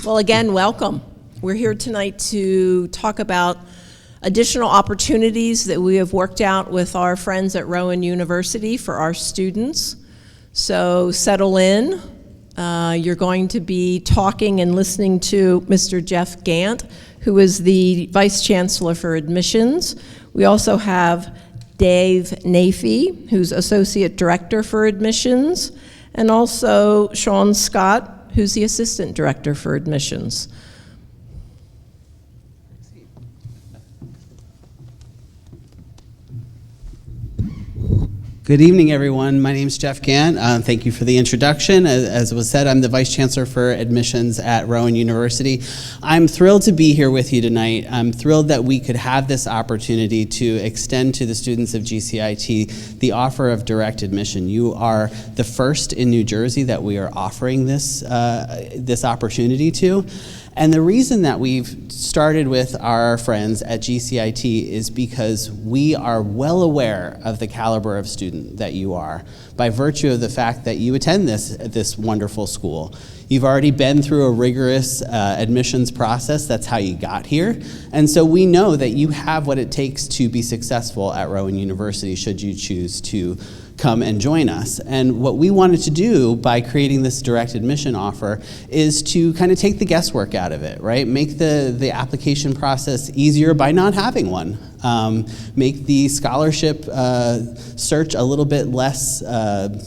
Well, again, welcome. We're here tonight to talk about additional opportunities that we have worked out with our friends at Rowan University for our students. So settle in. You're going to be talking and listening to Mr. Jeff Gant, who is the Vice Chancellor for Admissions. We also have Dave Nafee, who's Associate Director for Admissions, and also Sean Scott, who's the Assistant Director for Admissions. Good evening, everyone. My name is Jeff Gant. Thank you for the introduction. As was said, I'm the Vice Chancellor for Admissions at Rowan University. I'm thrilled to be here with you tonight. I'm thrilled that we could have this opportunity to extend to the students of GCIT the offer of direct admission. You are the first in New Jersey that we are offering this opportunity to. And the reason that we've started with our friends at GCIT is because we are well aware of the caliber of student that you are by virtue of the fact that you attend this wonderful school. You've already been through a rigorous admissions process. That's how you got here. And so we know that you have what it takes to be successful at Rowan University should you choose to come and join us. And what we wanted to do by creating this direct admission offer is to kind of take the guesswork out of it, right? Make the application process easier by not having one. Make the scholarship search a little bit less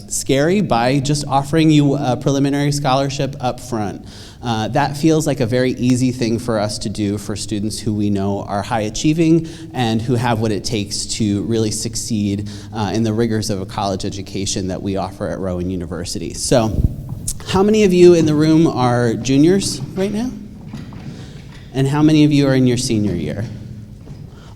scary by just offering you a preliminary scholarship up front. That feels like a very easy thing for us to do for students who we know are high achieving and who have what it takes to really succeed in the rigors of a college education that we offer at Rowan University. So, how many of you in the room are juniors right now? And how many of you are in your senior year?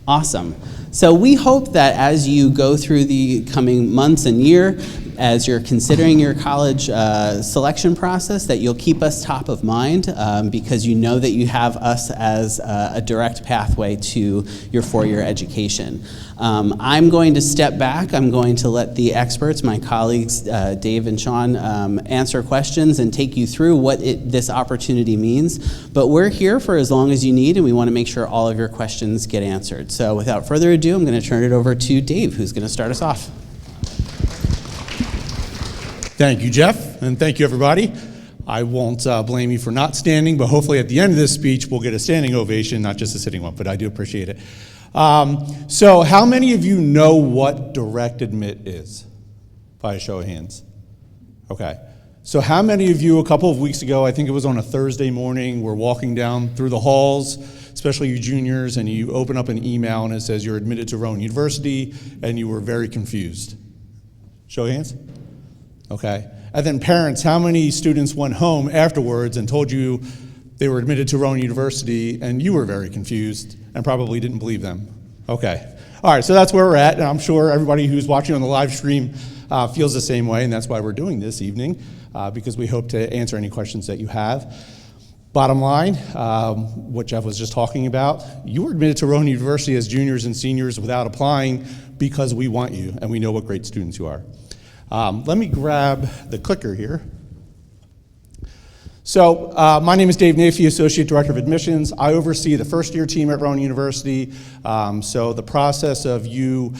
Awesome. So we hope that as you go through the coming months and year, as you're considering your college selection process, that you'll keep us top of mind because you know that you have us as a direct pathway to your four-year education. I'm going to step back. I'm going to let the experts, my colleagues Dave and Sean, answer questions and take you through what this opportunity means. But we're here for as long as you need, and we want to make sure all of your questions get answered. So without further ado, I'm going to turn it over to Dave, who's going to start us off. Thank you, Jeff, and thank you, everybody. I won't blame you for not standing, but hopefully at the end of this speech, we'll get a standing ovation, not just a sitting one, but I do appreciate it. So how many of you know what direct admit is? By a show of hands. Okay. So how many of you, a couple of weeks ago, I think it was on a Thursday morning, were walking down through the halls, especially you juniors, and you open up an email and it says you're admitted to Rowan University, and you were very confused? Show of hands? Okay. And then parents, how many students went home afterwards and told you they were admitted to Rowan University and you were very confused and probably didn't believe them? Okay. All right, so that's where we're at, and I'm sure everybody who's watching on the live stream feels the same way, and that's why we're doing this evening, because we hope to answer any questions that you have. Bottom line, what Jeff was just talking about, you were admitted to Rowan University as juniors and seniors without applying because we want you and we know what great students you are. Let me grab the clicker here. So my name is Dave Nafee, Associate Director of Admissions. I oversee the first year team at Rowan University. So the process of you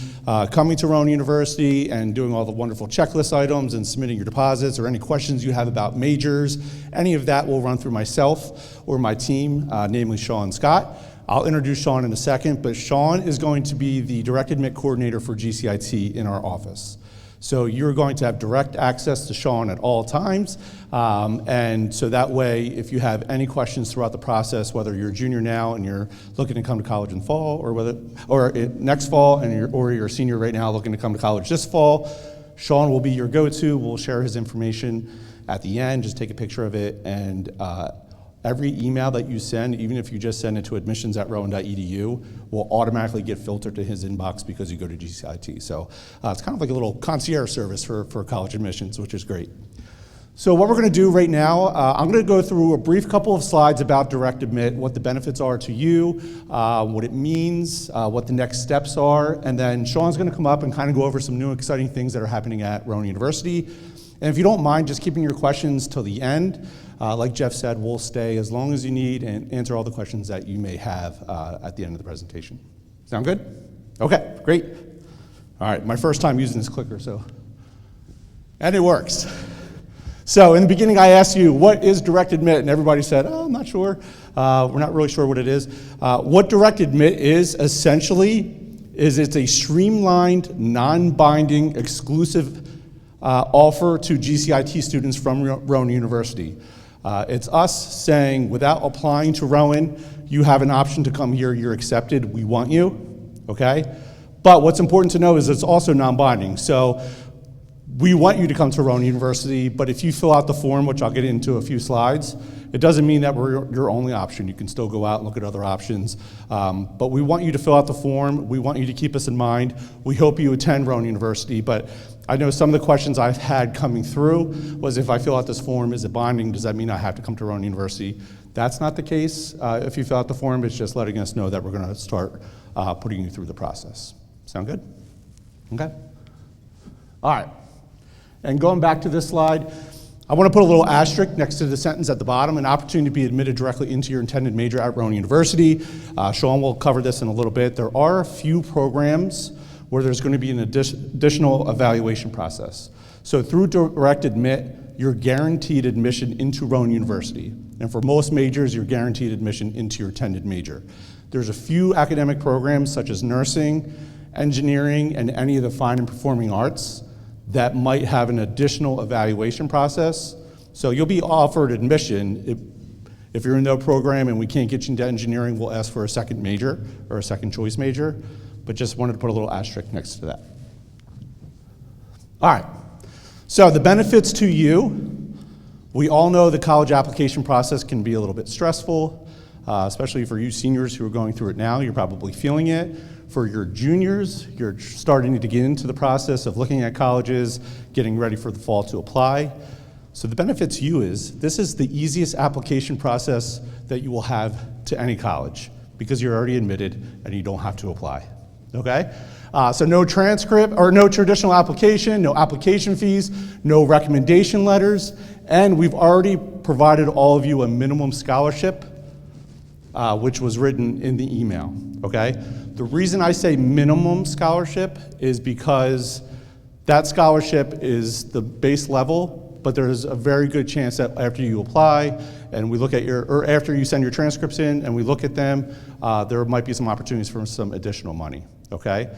coming to Rowan University and doing all the wonderful checklist items and submitting your deposits or any questions you have about majors, any of that will run through myself or my team, namely Sean Scott. I'll introduce Sean in a second, but Sean is going to be the direct admit coordinator for GCIT in our office. So you're going to have direct access to Sean at all times, and so that way, if you have any questions throughout the process, whether you're a junior now and you're looking to come to college in fall, or next fall, and you're a senior right now looking to come to college this fall, Sean will be your go-to. We'll share his information at the end. Just take a picture of it, and every email that you send, even if you just send it to admissions@rowan.edu, will automatically get filtered to his inbox because you go to GCIT. So it's kind of like a little concierge service for college admissions, which is great. So what we're going to do right now, I'm going to go through a brief couple of slides about direct admit, what the benefits are to you, what it means, what the next steps are, and then Sean's going to come up and kind of go over some new exciting things that are happening at Rowan University. And if you don't mind just keeping your questions till the end, like Jeff said, we'll stay as long as you need and answer all the questions that you may have at the end of the presentation. Sound good? Okay, great. All right, my first time using this clicker, and it works. So in the beginning, I asked you, what is direct admit? And everybody said, oh, I'm not sure. We're not really sure what it is. What direct admit is essentially it's a streamlined, non-binding, exclusive offer to GCIT students from Rowan University. It's us saying, without applying to Rowan, you have an option to come here, you're accepted, we want you, okay? But what's important to know is it's also non-binding. So we want you to come to Rowan University, but if you fill out the form, which I'll get into a few slides, it doesn't mean that we're your only option. You can still go out and look at other options. But we want you to fill out the form. We want you to keep us in mind. We hope you attend Rowan University, but I know some of the questions I've had coming through was, if I fill out this form, is it binding? Does that mean I have to come to Rowan University? That's not the case. If you fill out the form, it's just letting us know that we're gonna start putting you through the process. Sound good? Okay. All right. And going back to this slide, I want to put a little asterisk next to the sentence at the bottom, an opportunity to be admitted directly into your intended major at Rowan University. Sean will cover this in a little bit. There are a few programs where there's going to be an additional evaluation process. So through direct admit, you're guaranteed admission into Rowan University. And for most majors, you're guaranteed admission into your intended major. There's a few academic programs such as nursing, engineering, and any of the fine and performing arts that might have an additional evaluation process. So you'll be offered admission. If you're in no program and we can't get you into engineering, we'll ask for a second major or a second choice major, but just wanted to put a little asterisk next to that. All right, so the benefits to you, we all know the college application process can be a little bit stressful, especially for you seniors who are going through it now, you're probably feeling it. For your juniors, you're starting to get into the process of looking at colleges, getting ready for the fall to apply. So the benefit to you is, this is the easiest application process that you will have to any college, because you're already admitted and you don't have to apply, okay? So no transcript, or no traditional application, no application fees, no recommendation letters, and we've already provided all of you a minimum scholarship, which was written in the email, okay? The reason I say minimum scholarship is because that scholarship is the base level, but there's a very good chance that after you apply and we look at or after you send your transcripts in and we look at them, there might be some opportunities for some additional money, okay?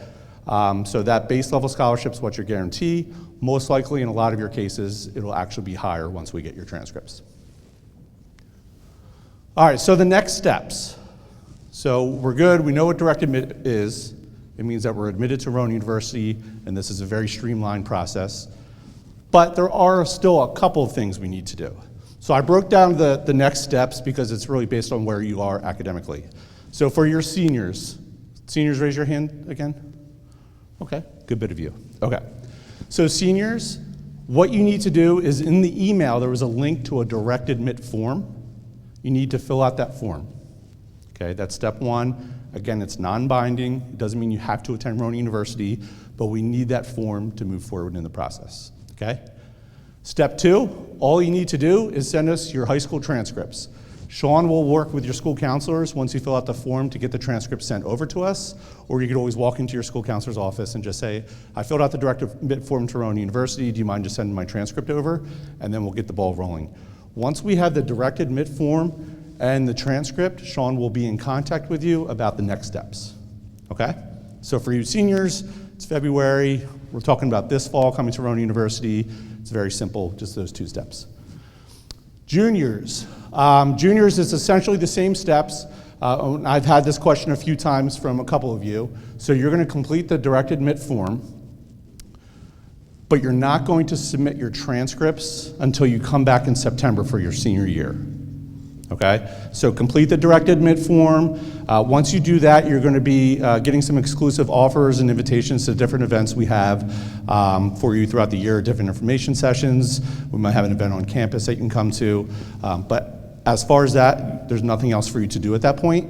So that base level scholarship is what you're guaranteed. Most likely in a lot of your cases, it'll actually be higher once we get your transcripts. All right, so the next steps. So we're good, we know what direct admit is. It means that we're admitted to Rowan University, and this is a very streamlined process. But there are still a couple of things we need to do. So I broke down the next steps because it's really based on where you are academically. So for your seniors, raise your hand again. Okay, good bit of you. Okay, so seniors, what you need to do is in the email, there was a link to a direct admit form. You need to fill out that form. Okay, that's step one. Again, it's non-binding. It doesn't mean you have to attend Rowan University, but we need that form to move forward in the process, okay? Step two, all you need to do is send us your high school transcripts. Sean will work with your school counselors once you fill out the form to get the transcript sent over to us, or you could always walk into your school counselor's office and just say, I filled out the direct admit form to Rowan University, do you mind just sending my transcript over? And then we'll get the ball rolling. Once we have the direct admit form and the transcript, Sean will be in contact with you about the next steps, okay? So for you seniors, it's February. We're talking about this fall coming to Rowan University. It's very simple, just those two steps. Juniors. Juniors is essentially the same steps. I've had this question a few times from a couple of you. So you're gonna complete the direct admit form, but you're not going to submit your transcripts until you come back in September for your senior year. Okay, so complete the direct admit form. Once you do that, you're going to be getting some exclusive offers and invitations to different events we have for you throughout the year, different information sessions. We might have an event on campus that you can come to. But as far as that, there's nothing else for you to do at that point.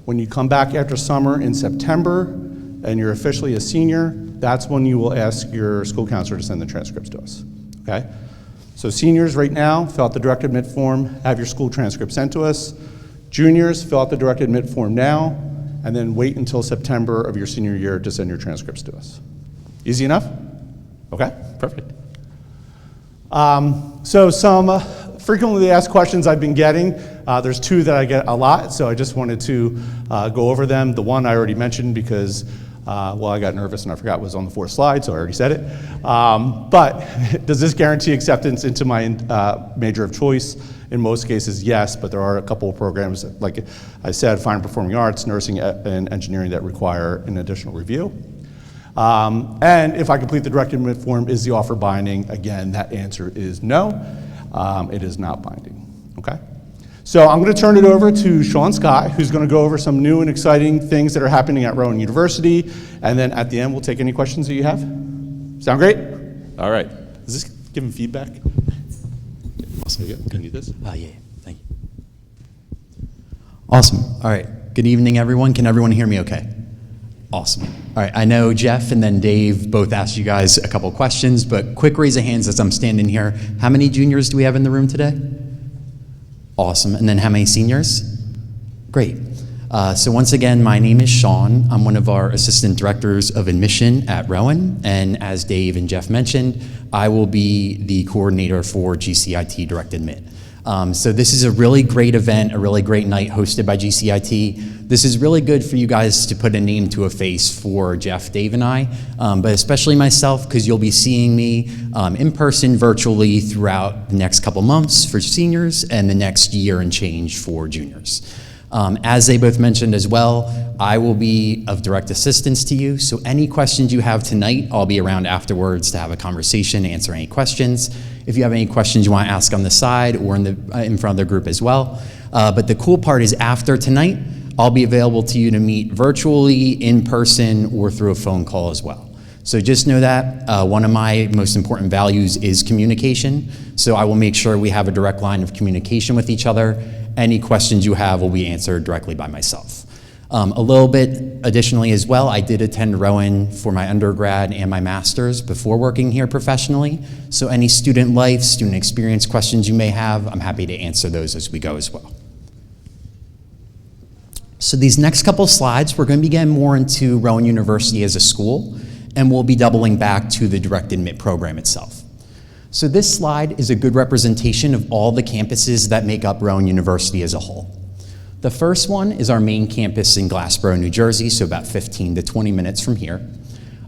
When you come back after summer in September and you're officially a senior, that's when you will ask your school counselor to send the transcripts to us, okay? So seniors right now, fill out the direct admit form, have your school transcript sent to us. Juniors, fill out the direct admit form now, and then wait until September of your senior year to send your transcripts to us. Easy enough? Okay, perfect. So some frequently asked questions I've been getting. There's two that I get a lot, so I just wanted to go over them. The one I already mentioned because, well, I got nervous and I forgot it was on the fourth slide, so I already said it. But does this guarantee acceptance into my major of choice? In most cases, yes, but there are a couple of programs, like I said, fine performing arts, nursing, and engineering that require an additional review. And if I complete the direct admit form, is the offer binding? Again, that answer is no. It is not binding, okay? So I'm going to turn it over to Sean Scott, who's going to go over some new and exciting things that are happening at Rowan University, and then at the end, we'll take any questions that you have. Sound great? All right. Is this giving feedback? Awesome. Can you do this? Yeah, thank you. Awesome. All right. Good evening, everyone. Can everyone hear me okay? Awesome. All right. I know Jeff and then Dave both asked you guys a couple questions, but quick raise of hands as I'm standing here. How many juniors do we have in the room today? Awesome. And then how many seniors? Great. So once again, my name is Sean. I'm one of our assistant directors of admission at Rowan. And as Dave and Jeff mentioned, I will be the coordinator for GCIT Direct Admit. So this is a really great event, a really great night hosted by GCIT. This is really good for you guys to put a name to a face for Jeff, Dave, and I, but especially myself, because you'll be seeing me in person, virtually throughout the next couple months for seniors and the next year and change for juniors. As they both mentioned as well, I will be of direct assistance to you, so any questions you have tonight, I'll be around afterwards to have a conversation, answer any questions. If you have any questions you want to ask on the side or in front of the group as well. But the cool part is after tonight, I'll be available to you to meet virtually, in person, or through a phone call as well. So just know that one of my most important values is communication, so I will make sure we have a direct line of communication with each other. Any questions you have will be answered directly by myself. A little bit additionally as well, I did attend Rowan for my undergrad and my master's before working here professionally. So any student life, student experience questions you may have, I'm happy to answer those as we go as well. So these next couple slides, we're going to be getting more into Rowan University as a school, and we'll be doubling back to the direct admit program itself. So this slide is a good representation of all the campuses that make up Rowan University as a whole. The first one is our main campus in Glassboro, New Jersey, so about 15 to 20 minutes from here.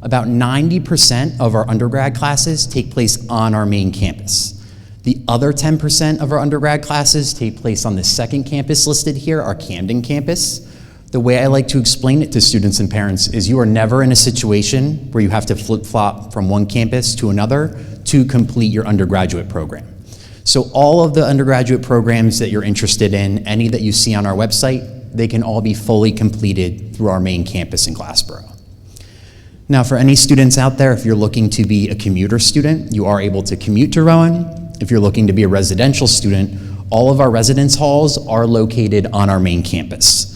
About 90% of our undergrad classes take place on our main campus. The other 10% of our undergrad classes take place on the second campus listed here, our Camden campus. The way I like to explain it to students and parents is you are never in a situation where you have to flip-flop from one campus to another to complete your undergraduate program. So all of the undergraduate programs that you're interested in, any that you see on our website, they can all be fully completed through our main campus in Glassboro. Now for any students out there, if you're looking to be a commuter student, you are able to commute to Rowan. If you're looking to be a residential student, all of our residence halls are located on our main campus.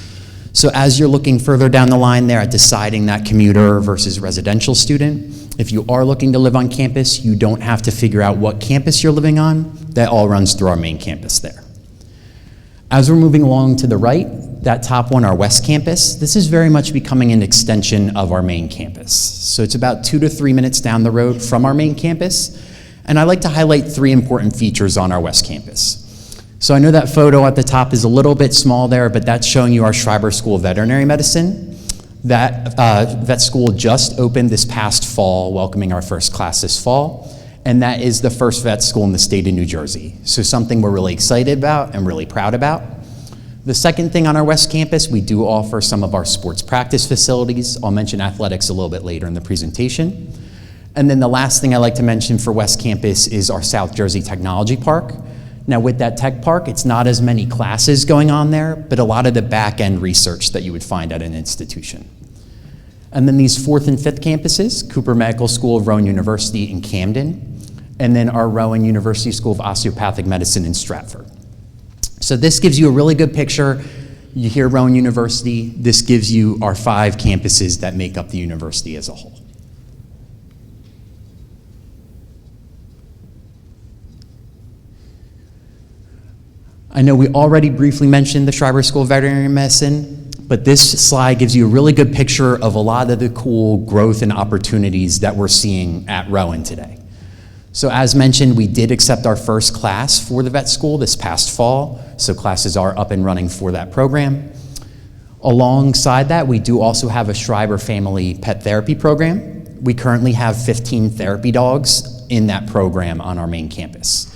So as you're looking further down the line there at deciding that commuter versus residential student, if you are looking to live on campus, you don't have to figure out what campus you're living on. That all runs through our main campus there. As we're moving along to the right, that top one, our West Campus, this is very much becoming an extension of our main campus. So it's about 2 to 3 minutes down the road from our main campus. And I like to highlight 3 important features on our West Campus. So I know that photo at the top is a little bit small there, but that's showing you our Schreiber School of Veterinary Medicine. That vet school just opened this past fall, welcoming our first class this fall. And that is the first vet school in the state of New Jersey. So something we're really excited about and really proud about. The second thing on our West Campus, we do offer some of our sports practice facilities. I'll mention athletics a little bit later in the presentation. And then the last thing I like to mention for West Campus is our South Jersey Technology Park. Now with that tech park, it's not as many classes going on there, but a lot of the back-end research that you would find at an institution. And then these 4th and 5th campuses, Cooper Medical School of Rowan University in Camden, and then our Rowan University School of Osteopathic Medicine in Stratford. So this gives you a really good picture. You hear Rowan University, this gives you our 5 campuses that make up the university as a whole. I know we already briefly mentioned the Schreiber School of Veterinary Medicine, but this slide gives you a really good picture of a lot of the cool growth and opportunities that we're seeing at Rowan today. So as mentioned, we did accept our first class for the vet school this past fall, so classes are up and running for that program. Alongside that, we do also have a Schreiber family pet therapy program. We currently have 15 therapy dogs in that program on our main campus.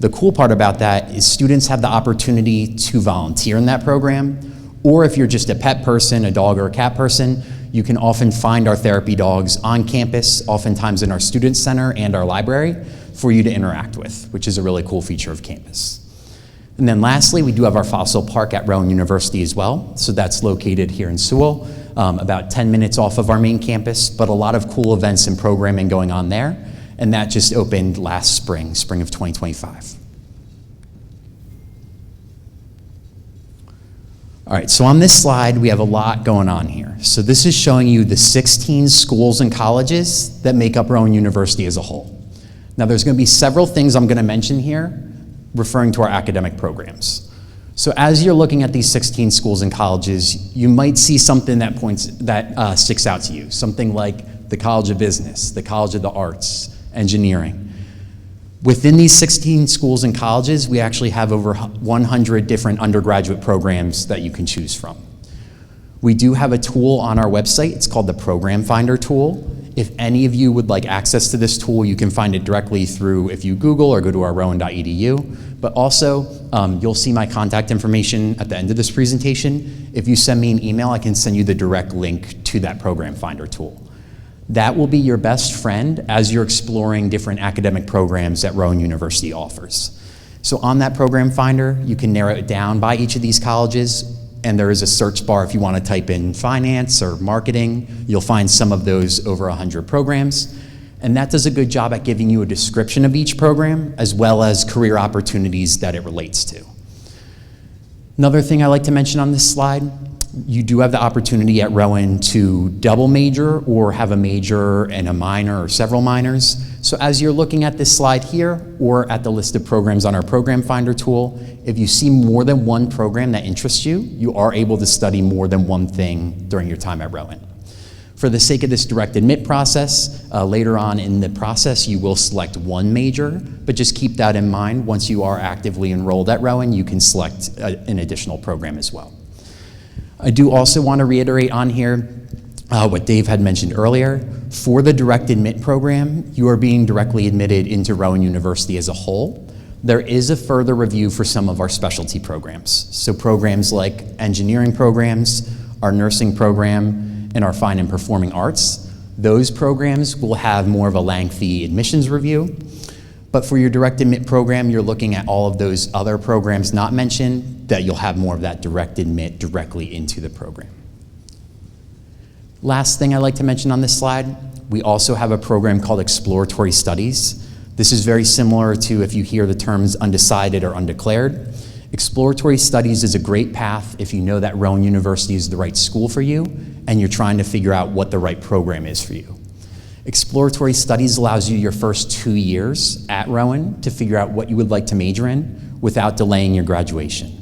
The cool part about that is students have the opportunity to volunteer in that program, or if you're just a pet person, a dog or a cat person, you can often find our therapy dogs on campus, oftentimes in our student center and our library, for you to interact with, which is a really cool feature of campus. And then lastly, we do have our fossil park at Rowan University as well. So that's located here in Sewell, about 10 minutes off of our main campus, but a lot of cool events and programming going on there. And that just opened last spring of 2025. All right, so on this slide, we have a lot going on here. So this is showing you the 16 schools and colleges that make up Rowan University as a whole. Now there's going to be several things I'm going to mention here referring to our academic programs. So as you're looking at these 16 schools and colleges, you might see something that sticks out to you, something like the College of Business, the College of the Arts, Engineering. Within these 16 schools and colleges, we actually have over 100 different undergraduate programs that you can choose from. We do have a tool on our website. It's called the Program Finder tool. If any of you would like access to this tool, you can find it directly through if you Google or go to our rowan.edu. But also, you'll see my contact information at the end of this presentation. If you send me an email, I can send you the direct link to that Program Finder tool. That will be your best friend as you're exploring different academic programs that Rowan University offers. So on that Program Finder, you can narrow it down by each of these colleges, and there is a search bar if you want to type in finance or marketing. You'll find some of those over 100 programs, and that does a good job at giving you a description of each program as well as career opportunities that it relates to. Another thing I like to mention on this slide, you do have the opportunity at Rowan to double major or have a major and a minor or several minors. So as you're looking at this slide here or at the list of programs on our Program Finder tool, if you see more than one program that interests you, you are able to study more than one thing during your time at Rowan. For the sake of this direct admit process, later on in the process, you will select one major, but just keep that in mind. Once you are actively enrolled at Rowan, you can select an additional program as well. I do also want to reiterate on here what Dave had mentioned earlier. For the direct admit program, you are being directly admitted into Rowan University as a whole. There is a further review for some of our specialty programs. So programs like engineering programs, our nursing program, and our fine and performing arts. Those programs will have more of a lengthy admissions review. But for your direct admit program, you're looking at all of those other programs not mentioned, that you'll have more of that direct admit directly into the program. Last thing I'd like to mention on this slide, we also have a program called Exploratory Studies. This is very similar to if you hear the terms undecided or undeclared. Exploratory Studies is a great path if you know that Rowan University is the right school for you and you're trying to figure out what the right program is for you. Exploratory Studies allows you your first 2 years at Rowan to figure out what you would like to major in without delaying your graduation.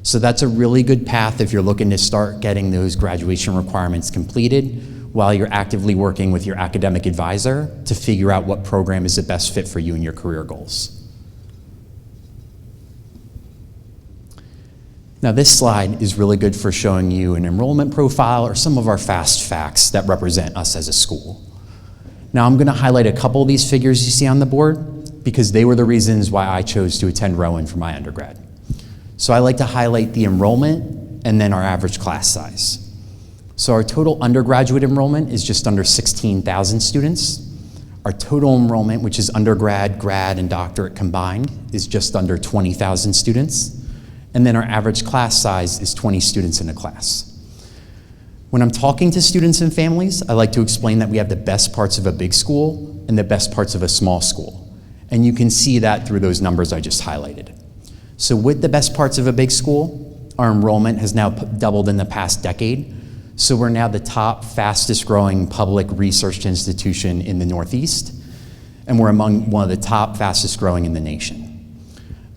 So that's a really good path if you're looking to start getting those graduation requirements completed while you're actively working with your academic advisor to figure out what program is the best fit for you and your career goals. Now this slide is really good for showing you an enrollment profile or some of our fast facts that represent us as a school. Now I'm going to highlight a couple of these figures you see on the board because they were the reasons why I chose to attend Rowan for my undergrad. So I like to highlight the enrollment and then our average class size. So our total undergraduate enrollment is just under 16,000 students. Our total enrollment, which is undergrad, grad, and doctorate combined, is just under 20,000 students. And then our average class size is 20 students in a class. When I'm talking to students and families, I like to explain that we have the best parts of a big school and the best parts of a small school. And you can see that through those numbers I just highlighted. So with the best parts of a big school, our enrollment has now doubled in the past decade. So we're now the top fastest growing public research institution in the Northeast. And we're among one of the top fastest growing in the nation.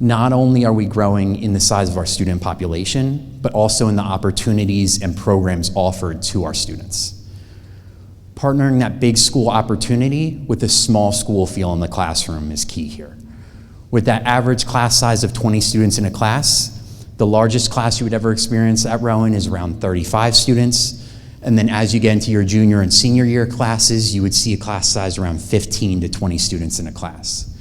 Not only are we growing in the size of our student population, but also in the opportunities and programs offered to our students. Partnering that big school opportunity with a small school feel in the classroom is key here. With that average class size of 20 students in a class, the largest class you would ever experience at Rowan is around 35 students. And then as you get into your junior and senior year classes, you would see a class size around 15 to 20 students in a class.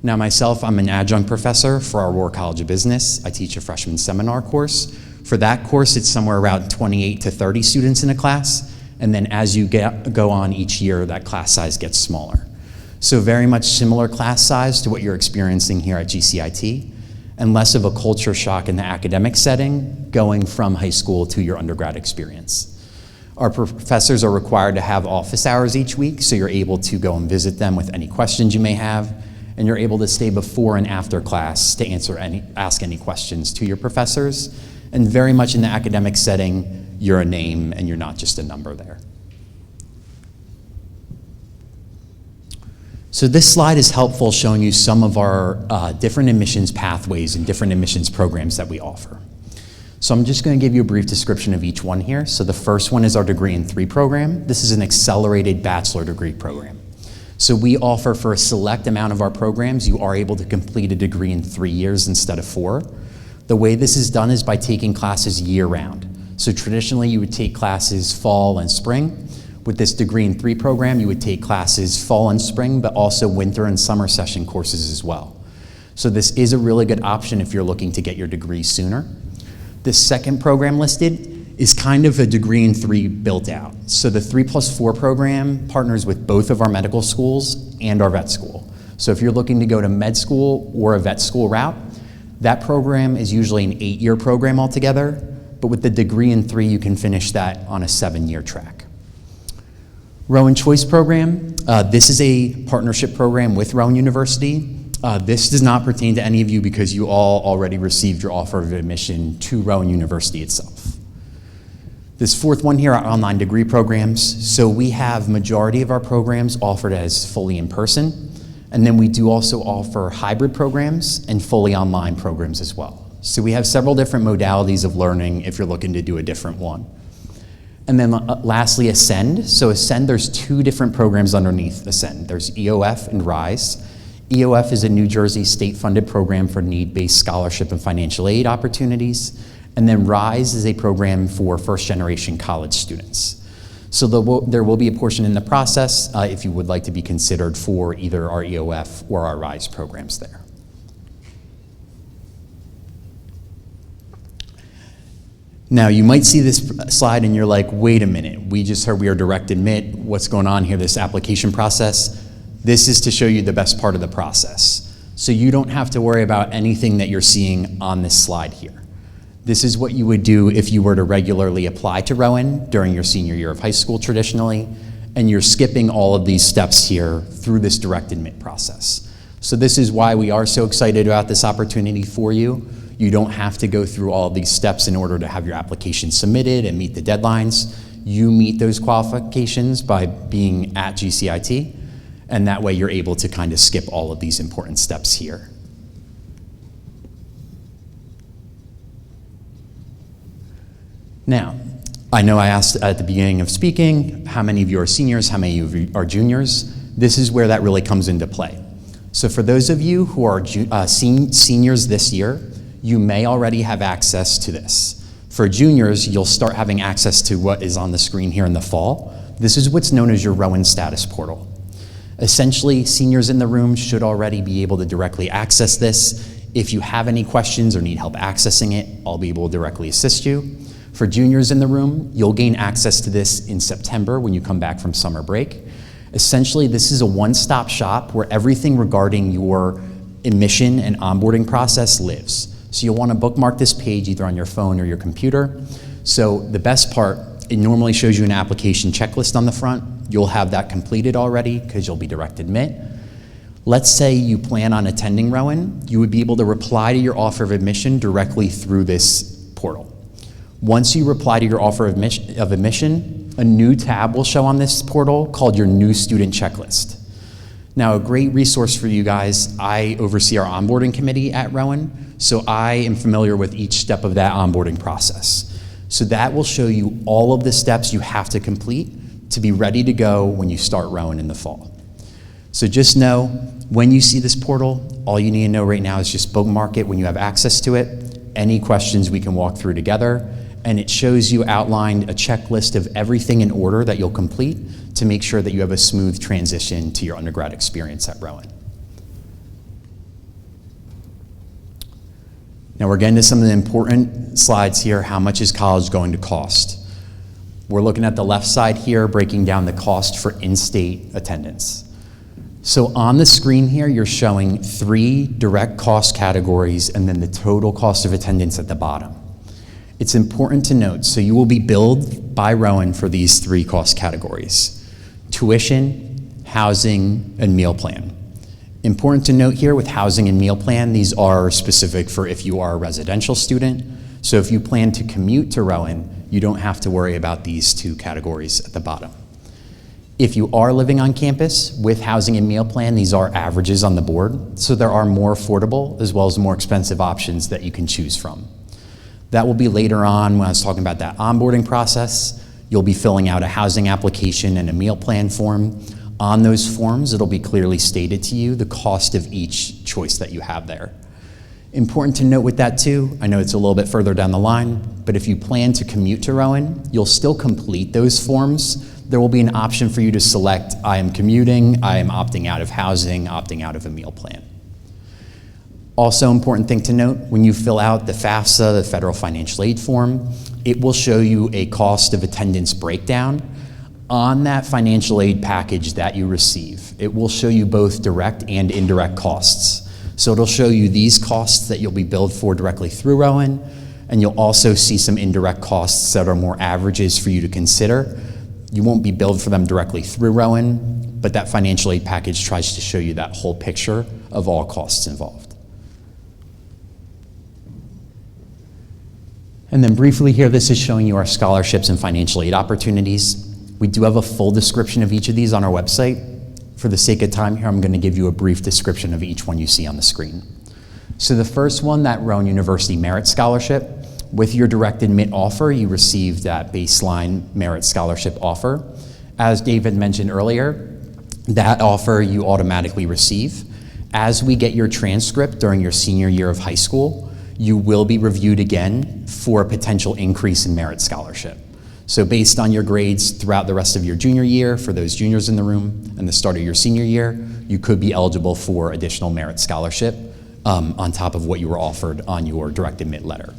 Now myself, I'm an adjunct professor for our Roar College of Business. I teach a freshman seminar course. For that course, it's somewhere around 28 to 30 students in a class. And then as you go on each year, that class size gets smaller. So very much similar class size to what you're experiencing here at GCIT, and less of a culture shock in the academic setting going from high school to your undergrad experience. Our professors are required to have office hours each week, so you're able to go and visit them with any questions you may have, and you're able to stay before and after class to ask any questions to your professors. And very much in the academic setting, you're a name and you're not just a number there. So this slide is helpful showing you some of our different admissions pathways and different admissions programs that we offer. So I'm just going to give you a brief description of each one here. So the first one is our Degree in 3 program. This is an accelerated bachelor degree program. So we offer for a select amount of our programs, you are able to complete a degree in 3 years instead of 4. The way this is done is by taking classes year-round. So traditionally, you would take classes fall and spring. With this Degree in 3 program, you would take classes fall and spring, but also winter and summer session courses as well. So this is a really good option if you're looking to get your degree sooner. This second program listed is kind of a Degree in 3 built out. So the 3+4 program partners with both of our medical schools and our vet school. So if you're looking to go to med school or a vet school route, that program is usually an 8-year program altogether, but with the Degree in 3, you can finish that on a 7-year track. Rowan Choice Program, this is a partnership program with Rowan University. This does not pertain to any of you because you all already received your offer of admission to Rowan University itself. This fourth one here are online degree programs. So we have majority of our programs offered as fully in person, and then we do also offer hybrid programs and fully online programs as well. So we have several different modalities of learning if you're looking to do a different one. And then lastly, Ascend. So Ascend, there's 2 different programs underneath Ascend. There's EOF and RISE. EOF is a New Jersey state-funded program for need-based scholarship and financial aid opportunities. And then RISE is a program for first-generation college students. So there will be a portion in the process if you would like to be considered for either our EOF or our RISE programs there. Now, you might see this slide and you're like, wait a minute, we just heard we are direct admit. What's going on here, this application process? This is to show you the best part of the process. So you don't have to worry about anything that you're seeing on this slide here. This is what you would do if you were to regularly apply to Rowan during your senior year of high school traditionally, and you're skipping all of these steps here through this direct admit process. So this is why we are so excited about this opportunity for you. You don't have to go through all of these steps in order to have your application submitted and meet the deadlines. You meet those qualifications by being at GCIT, and that way you're able to kind of skip all of these important steps here. Now, I know I asked at the beginning of speaking, how many of you are seniors, how many of you are juniors? This is where that really comes into play. So for those of you who are seniors this year, you may already have access to this. For juniors, you'll start having access to what is on the screen here in the fall. This is what's known as your Rowan status portal. Essentially, seniors in the room should already be able to directly access this. If you have any questions or need help accessing it, I'll be able to directly assist you. For juniors in the room, you'll gain access to this in September when you come back from summer break. Essentially, this is a one-stop shop where everything regarding your admission and onboarding process lives. So you'll want to bookmark this page either on your phone or your computer. So the best part, it normally shows you an application checklist on the front. You'll have that completed already because you'll be direct admit. Let's say you plan on attending Rowan, you would be able to reply to your offer of admission directly through this portal. Once you reply to your offer of admission, a new tab will show on this portal called your new student checklist. Now, a great resource for you guys, I oversee our onboarding committee at Rowan, so I am familiar with each step of that onboarding process. So that will show you all of the steps you have to complete to be ready to go when you start Rowan in the fall. So just know, when you see this portal, all you need to know right now is just bookmark it when you have access to it. Any questions we can walk through together, and it shows you outlined a checklist of everything in order that you'll complete to make sure that you have a smooth transition to your undergrad experience at Rowan. Now we're getting to some of the important slides here. How much is college going to cost? We're looking at the left side here, breaking down the cost for in-state attendance. So on the screen here, you're showing 3 direct cost categories and then the total cost of attendance at the bottom. It's important to note, so you will be billed by Rowan for these 3 cost categories: tuition, housing, and meal plan. Important to note here with housing and meal plan, these are specific for if you are a residential student. So if you plan to commute to Rowan, you don't have to worry about these 2 categories at the bottom. If you are living on campus with housing and meal plan, these are averages on the board, so there are more affordable as well as more expensive options that you can choose from. That will be later on when I was talking about that onboarding process. You'll be filling out a housing application and a meal plan form. On those forms, it'll be clearly stated to you the cost of each choice that you have there. Important to note with that too, I know it's a little bit further down the line, but if you plan to commute to Rowan, you'll still complete those forms. There will be an option for you to select, I am commuting, I am opting out of housing, opting out of a meal plan. Also important thing to note, when you fill out the FAFSA, the Federal Financial Aid Form, it will show you a cost of attendance breakdown on that financial aid package that you receive. It will show you both direct and indirect costs. So it'll show you these costs that you'll be billed for directly through Rowan, and you'll also see some indirect costs that are more averages for you to consider. You won't be billed for them directly through Rowan, but that financial aid package tries to show you that whole picture of all costs involved. And then briefly here, this is showing you our scholarships and financial aid opportunities. We do have a full description of each of these on our website. For the sake of time here, I'm going to give you a brief description of each one you see on the screen. So the first one, that Rowan University Merit Scholarship. With your direct admit offer, you receive that baseline merit scholarship offer. As David mentioned earlier, that offer you automatically receive. As we get your transcript during your senior year of high school, you will be reviewed again for a potential increase in merit scholarship. So based on your grades throughout the rest of your junior year, for those juniors in the room, and the start of your senior year, you could be eligible for additional merit scholarship on top of what you were offered on your direct admit letter.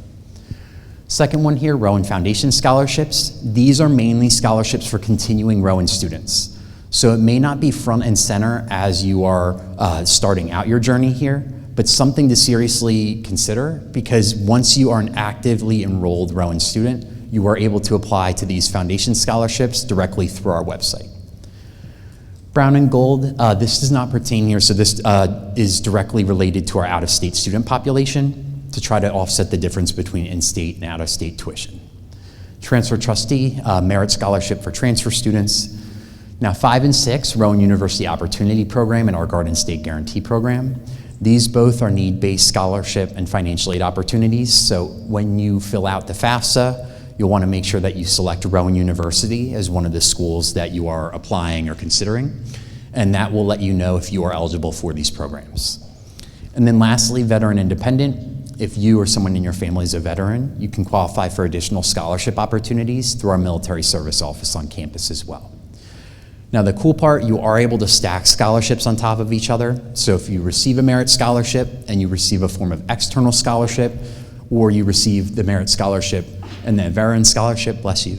Second one here, Rowan Foundation scholarships. These are mainly scholarships for continuing Rowan students. So it may not be front and center as you are starting out your journey here, but something to seriously consider, because once you are an actively enrolled Rowan student, you are able to apply to these foundation scholarships directly through our website. Brown and Gold, this does not pertain here, so this is directly related to our out-of-state student population to try to offset the difference between in-state and out-of-state tuition. Transfer Trustee, Merit Scholarship for transfer students. Now 5 and 6, Rowan University Opportunity Program and our Garden State Guarantee Program. These both are need-based scholarship and financial aid opportunities, so when you fill out the FAFSA, you'll want to make sure that you select Rowan University as one of the schools that you are applying or considering, and that will let you know if you are eligible for these programs. And then lastly, Veteran Independent. If you or someone in your family is a veteran, you can qualify for additional scholarship opportunities through our military service office on campus as well. Now the cool part, you are able to stack scholarships on top of each other. So if you receive a merit scholarship and you receive a form of external scholarship, or you receive the merit scholarship and the veteran scholarship, bless you,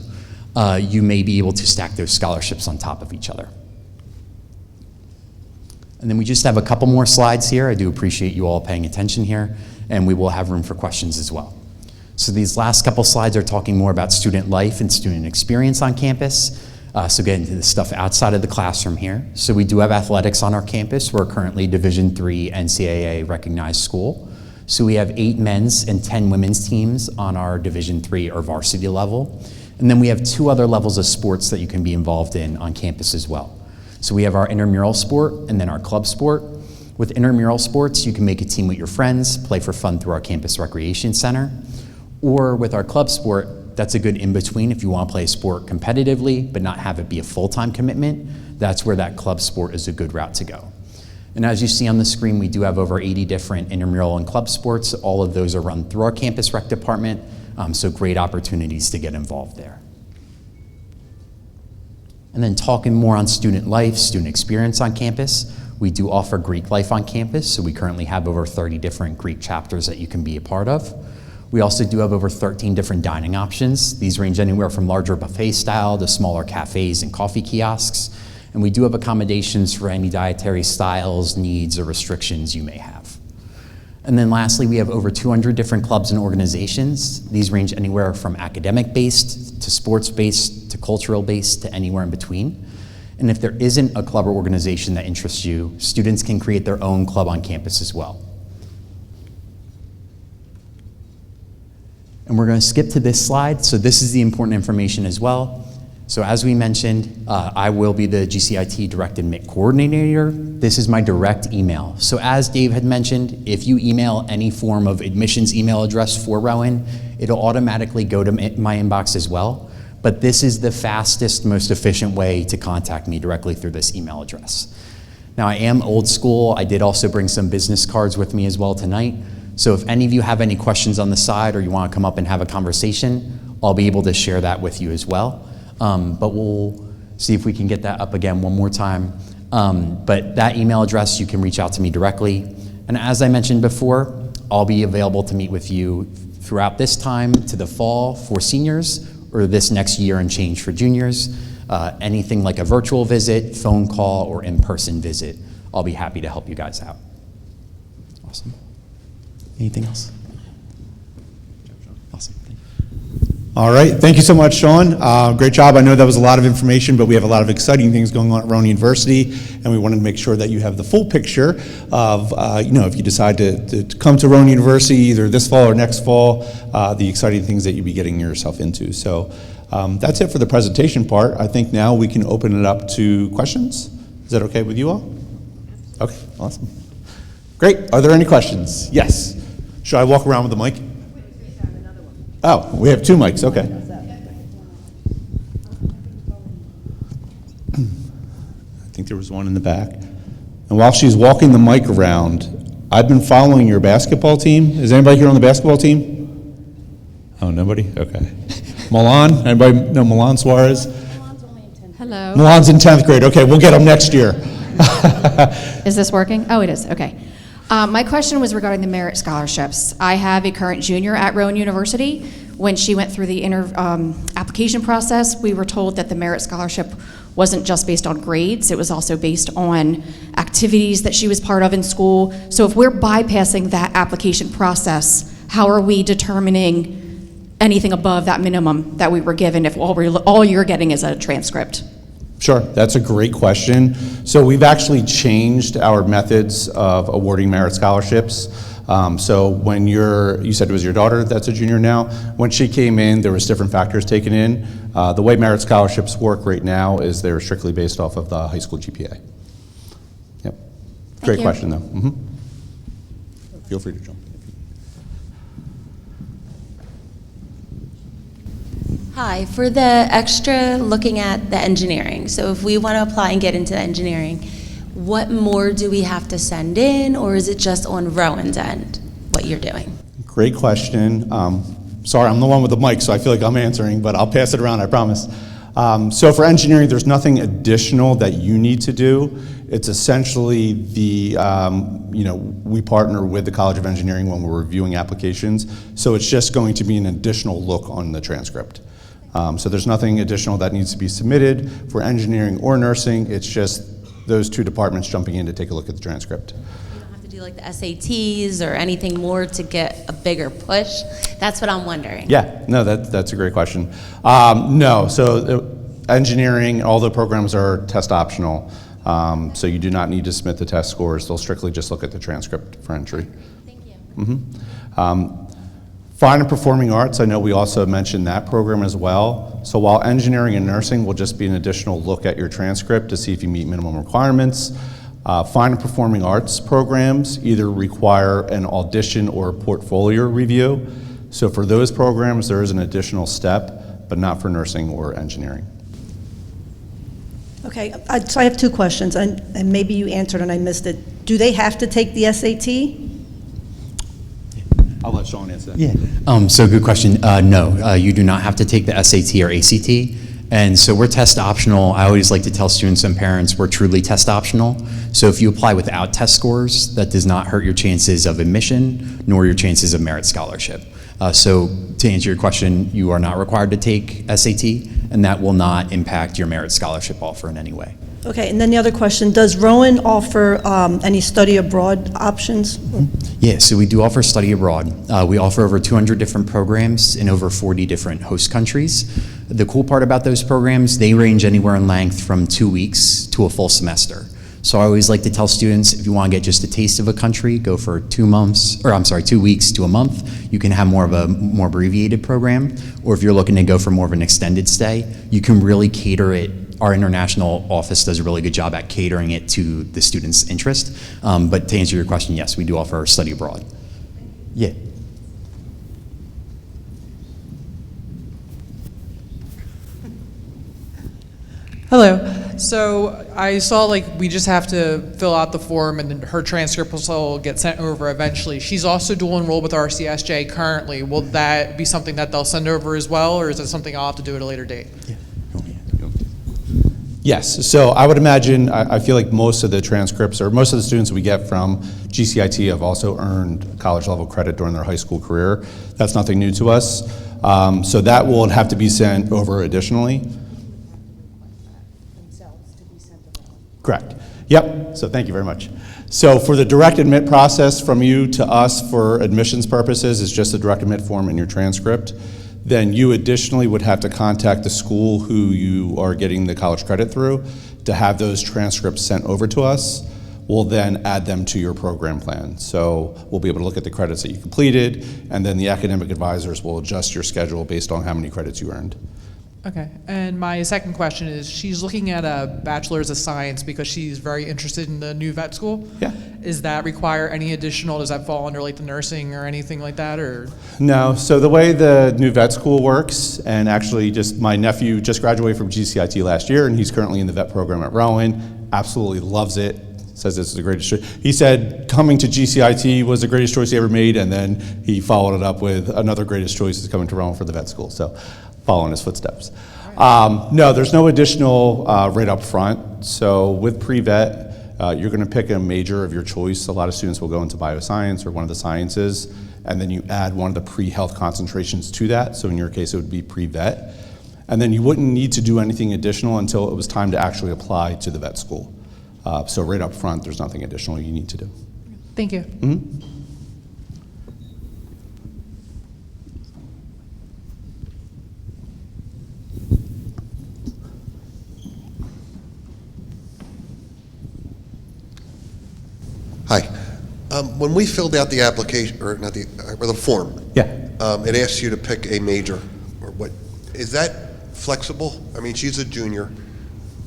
you may be able to stack those scholarships on top of each other. And then we just have a couple more slides here. I do appreciate you all paying attention here, and we will have room for questions as well. So these last couple slides are talking more about student life and student experience on campus. So getting into the stuff outside of the classroom here. So we do have athletics on our campus. We're currently Division III NCAA recognized school. So we have 8 men's and 10 women's teams on our Division III or varsity level. And then we have 2 other levels of sports that you can be involved in on campus as well. So we have our intramural sport and then our club sport. With intramural sports, you can make a team with your friends, play for fun through our campus recreation center. Or with our club sport, that's a good in-between if you want to play a sport competitively but not have it be a full-time commitment. That's where that club sport is a good route to go. And as you see on the screen, we do have over 80 different intramural and club sports. All of those are run through our campus rec department, so great opportunities to get involved there. And then talking more on student life, student experience on campus, we do offer Greek life on campus, so we currently have over 30 different Greek chapters that you can be a part of. We also do have over 13 different dining options. These range anywhere from larger buffet style to smaller cafes and coffee kiosks. And we do have accommodations for any dietary styles, needs, or restrictions you may have. And then lastly, we have over 200 different clubs and organizations. These range anywhere from academic-based to sports-based to cultural-based to anywhere in between. And if there isn't a club or organization that interests you, students can create their own club on campus as well. And we're going to skip to this slide. So this is the important information as well. So as we mentioned, I will be the GCIT Direct Admit Coordinator. This is my direct email. So as Dave had mentioned, if you email any form of admissions email address for Rowan, it'll automatically go to my inbox as well. But this is the fastest, most efficient way to contact me directly through this email address. Now I am old school. I did also bring some business cards with me as well tonight. So if any of you have any questions on the side or you want to come up and have a conversation, I'll be able to share that with you as well. But we'll see if we can get that up again one more time. But that email address, you can reach out to me directly. And as I mentioned before, I'll be available to meet with you throughout this time to the fall for seniors or this next year and change for juniors. Anything like a virtual visit, phone call, or in-person visit, I'll be happy to help you guys out. Awesome. Anything else? Awesome. Thank you. All right, thank you so much, Sean. Great job. I know that was a lot of information, but we have a lot of exciting things going on at Rowan University, and we wanted to make sure that you have the full picture of, if you decide to come to Rowan University either this fall or next fall, the exciting things that you'll be getting yourself into. So that's it for the presentation part. I think now we can open it up to questions. Is that okay with you all? Okay, awesome. Great. Are there any questions? Yes. Should I walk around with the mic? Oh, we have two mics, okay. I think there was one in the back. And while she's walking the mic around, I've been following your basketball team. Is anybody here on the basketball team? Oh, nobody? Okay. Milan? Anybody know Milan Suarez? Milan's only in 10th. Hello. Milan's in 10th grade. Okay, we'll get him next year. Is this working? Oh, it is, okay. My question was regarding the merit scholarships. I have a current junior at Rowan University. When she went through the application process, we were told that the merit scholarship wasn't just based on grades, it was also based on activities that she was part of in school. So if we're bypassing that application process, how are we determining anything above that minimum that we were given if all you're getting is a transcript? Sure, that's a great question. So we've actually changed our methods of awarding merit scholarships. So when you said it was your daughter that's a junior now, when she came in, there was different factors taken in. The way merit scholarships work right now is they're strictly based off of the high school GPA. Yep. Great question though. Mm-hmm. Feel free to jump. Hi, for the extra looking at the engineering, so if we want to apply and get into engineering, what more do we have to send in, or is it just on Rowan's end, what you're doing? Great question. Sorry, I'm the one with the mic, so I feel like I'm answering, but I'll pass it around, I promise. So for engineering, there's nothing additional that you need to do. It's essentially we partner with the College of Engineering when we're reviewing applications, so it's just going to be an additional look on the transcript. So there's nothing additional that needs to be submitted for engineering or nursing. It's just those two departments jumping in to take a look at the transcript. You don't have to do like the SATs or anything more to get a bigger push? That's what I'm wondering. Yeah, no, that's a great question. No, so engineering, all the programs are test optional. So you do not need to submit the test scores. They'll strictly just look at the transcript for entry. Thank you. Mm-hmm. Fine and Performing Arts, I know we also mentioned that program as well. So while engineering and nursing will just be an additional look at your transcript to see if you meet minimum requirements, fine and performing arts programs either require an audition or a portfolio review. So for those programs, there is an additional step, but not for nursing or engineering. Okay, so I have two questions, and maybe you answered and I missed it. Do they have to take the SAT? I'll let Sean answer that. Yeah. So good question. No, you do not have to take the SAT or ACT. And so we're test optional. I always like to tell students and parents we're truly test optional. So if you apply without test scores, that does not hurt your chances of admission nor your chances of merit scholarship. So to answer your question, you are not required to take SAT, and that will not impact your merit scholarship offer in any way. Okay, and then the other question, does Rowan offer any study abroad options? Yeah, so we do offer study abroad. We offer over 200 different programs in over 40 different host countries. The cool part about those programs, they range anywhere in length from 2 weeks to a full semester. So I always like to tell students, if you want to get just a taste of a country, go for 2 weeks to a month. You can have more of a more abbreviated program. Or if you're looking to go for more of an extended stay, you can really cater it. Our international office does a really good job at catering it to the student's interest. But to answer your question, yes, we do offer study abroad. Yeah. Hello. So I saw we just have to fill out the form and then her transcript will get sent over eventually. She's also dual enrolled with RCSJ currently. Will that be something that they'll send over as well, or is it something I'll have to do at a later date? Yeah. Yes, so I would imagine, I feel like most of the transcripts or most of the students we get from GCIT have also earned college level credit during their high school career. That's nothing new to us. So that will have to be sent over additionally. Correct. Yep, so thank you very much. So for the direct admit process from you to us for admissions purposes is just a direct admit form in your transcript. Then you additionally would have to contact the school who you are getting the college credit through to have those transcripts sent over to us. We'll then add them to your program plan. So we'll be able to look at the credits that you completed, and then the academic advisors will adjust your schedule based on how many credits you earned. Okay. And my second question is, she's looking at a bachelor's of science because she's very interested in the new vet school. Yeah. Does that require any additional, does that fall under the nursing or anything like that, or? No, so the way the new vet school works, and actually just my nephew just graduated from GCIT last year, and he's currently in the vet program at Rowan, absolutely loves it, says it's the greatest choice. He said coming to GCIT was the greatest choice he ever made, and then he followed it up with another greatest choice is coming to Rowan for the vet school. So following his footsteps. No, there's no additional right up front. So with pre-vet, you're going to pick a major of your choice. A lot of students will go into bioscience or one of the sciences, and then you add one of the pre-health concentrations to that. So in your case, it would be pre-vet. And then you wouldn't need to do anything additional until it was time to actually apply to the vet school. So right up front, there's nothing additional you need to do. Thank you. Mm-hmm. Hi. When we filled out the application, or not the form, Yeah. it asks you to pick a major, or what, is that flexible? I mean, she's a junior,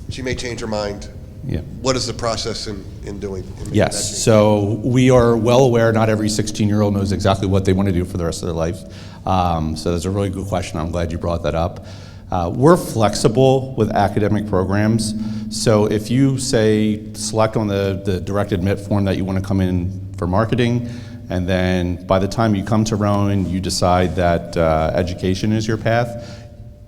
she may change her mind. Yeah. What is the process in doing? in making that Yes, change? so we are well aware not every 16-year-old knows exactly what they want to do for the rest of their life. So that's a really good question. I'm glad you brought that up. We're flexible with academic programs. So if you say select on the direct admit form that you want to come in for marketing, and then by the time you come to Rowan, you decide that education is your path,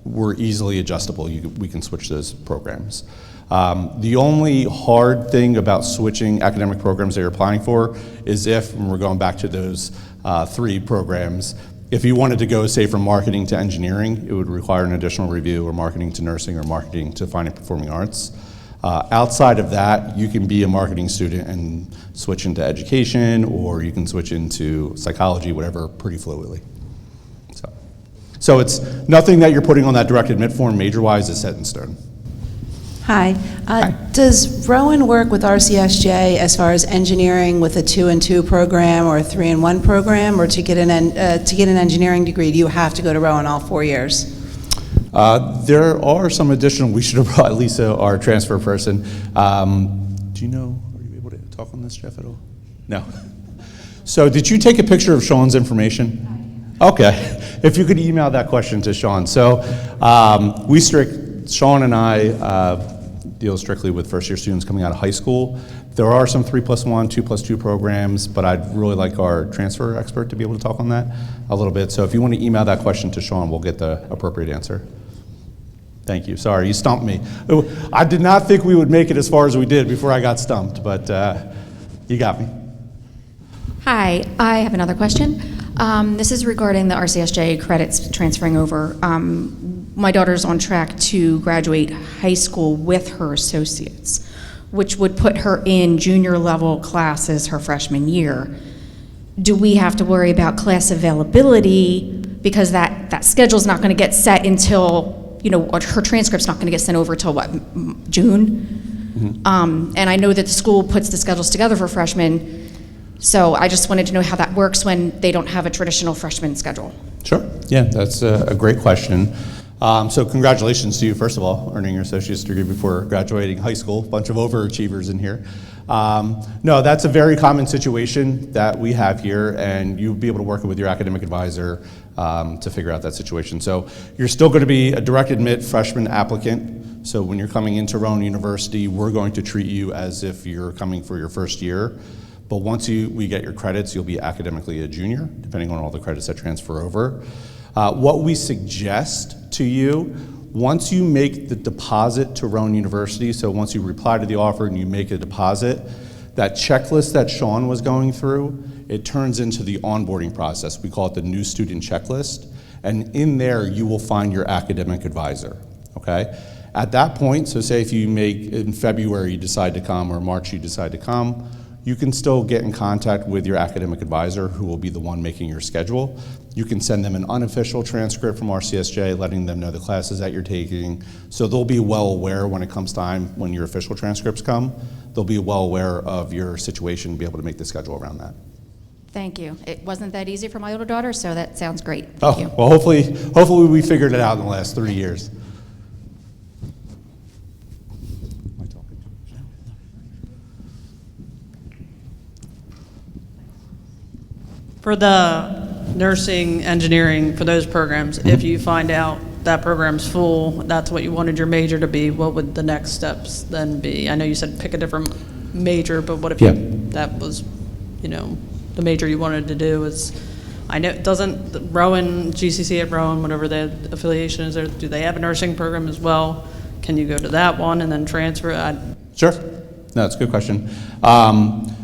we're easily adjustable. We can switch those programs. The only hard thing about switching academic programs that you're applying for is if, when we're going back to those 3 programs, if you wanted to go, say, from marketing to engineering, it would require an additional review, or marketing to nursing, or marketing to fine and performing arts. Outside of that, you can be a marketing student and switch into education, or you can switch into psychology, whatever, pretty fluidly. So it's nothing that you're putting on that direct admit form major-wise is set in stone. Hi. Does Rowan work with RCSJ as far as engineering with a 2-and-2 program or a 3-and-1 program, or to get an engineering degree, do you have to go to Rowan all 4 years? There are some additional, we should have brought Lisa, our transfer person. Do you know, are you able to talk on this, Jeff, at all? No. So did you take a picture of Sean's information? Okay. If you could email that question to Sean. So Sean and I deal strictly with first-year students coming out of high school. There are some 3+1, 2+2 programs, but I'd really like our transfer expert to be able to talk on that a little bit. So if you want to email that question to Sean, we'll get the appropriate answer. Thank you. Sorry, you stumped me. I did not think we would make it as far as we did before I got stumped, but you got me. Hi, I have another question. This is regarding the RCSJ credits transferring over. My daughter's on track to graduate high school with her associates, which would put her in junior level classes her freshman year. Do we have to worry about class availability because that schedule's not going to get set until, her transcript's not going to get sent over till what, June? Mm-hmm. And I know that the school puts the schedules together for freshmen, so I just wanted to know how that works when they don't have a traditional freshman schedule. Sure. Yeah, that's a great question. So congratulations to you, first of all, earning your associate's degree before graduating high school. Bunch of overachievers in here. No, that's a very common situation that we have here, and you'll be able to work with your academic advisor to figure out that situation. So you're still going to be a direct admit freshman applicant. So when you're coming into Rowan University, we're going to treat you as if you're coming for your first year. But once we get your credits, you'll be academically a junior, depending on all the credits that transfer over. What we suggest to you, once you make the deposit to Rowan University, so once you reply to the offer and you make a deposit, that checklist that Sean was going through, it turns into the onboarding process. We call it the new student checklist. And in there, you will find your academic advisor, okay? At that point, so say if you in February you decide to come or March you decide to come, you can still get in contact with your academic advisor who will be the one making your schedule. You can send them an unofficial transcript from RCSJ letting them know the classes that you're taking. So they'll be well aware when it comes time when your official transcripts come. They'll be well aware of your situation and be able to make the schedule around that. Thank you. It wasn't that easy for my older daughter, so that sounds great. Thank you. Well, hopefully we figured it out in the last 3 years. For the nursing, engineering, for those programs, if you find out that program's full, that's what you wanted your major to be, what would the next steps then be? I know you said pick a different major, but what if that was, the major you wanted to do is, I know, doesn't Rowan, GCC at Rowan, whatever the affiliation is there, do they have a nursing program as well? Can you go to that one and then transfer? Sure. No, that's a good question.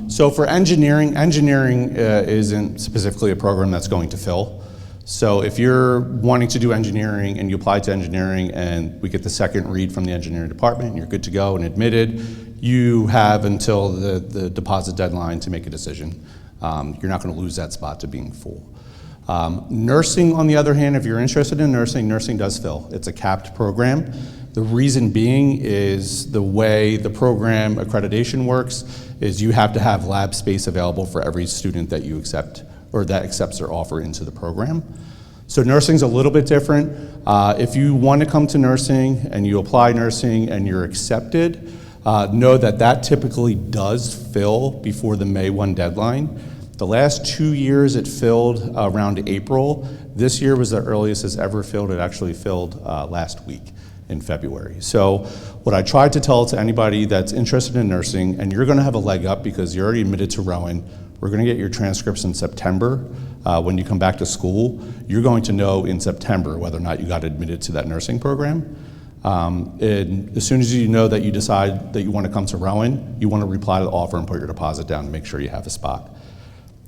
So for engineering isn't specifically a program that's going to fill. So if you're wanting to do engineering and you apply to engineering and we get the second read from the engineering department and you're good to go and admitted, you have until the deposit deadline to make a decision. You're not going to lose that spot to being full. Nursing, on the other hand, if you're interested in nursing does fill. It's a capped program. The reason being is the way the program accreditation works is you have to have lab space available for every student that you accept or that accepts their offer into the program. So nursing's a little bit different. If you want to come to nursing and you apply nursing and you're accepted, know that typically does fill before the May 1 deadline. The last 2 years it filled around April. This year was the earliest it's ever filled. It actually filled last week in February. So what I tried to tell to anybody that's interested in nursing, and you're going to have a leg up because you're already admitted to Rowan, we're going to get your transcripts in September. When you come back to school, you're going to know in September whether or not you got admitted to that nursing program. And as soon as you know that you decide that you want to come to Rowan, you want to reply to the offer and put your deposit down to make sure you have a spot.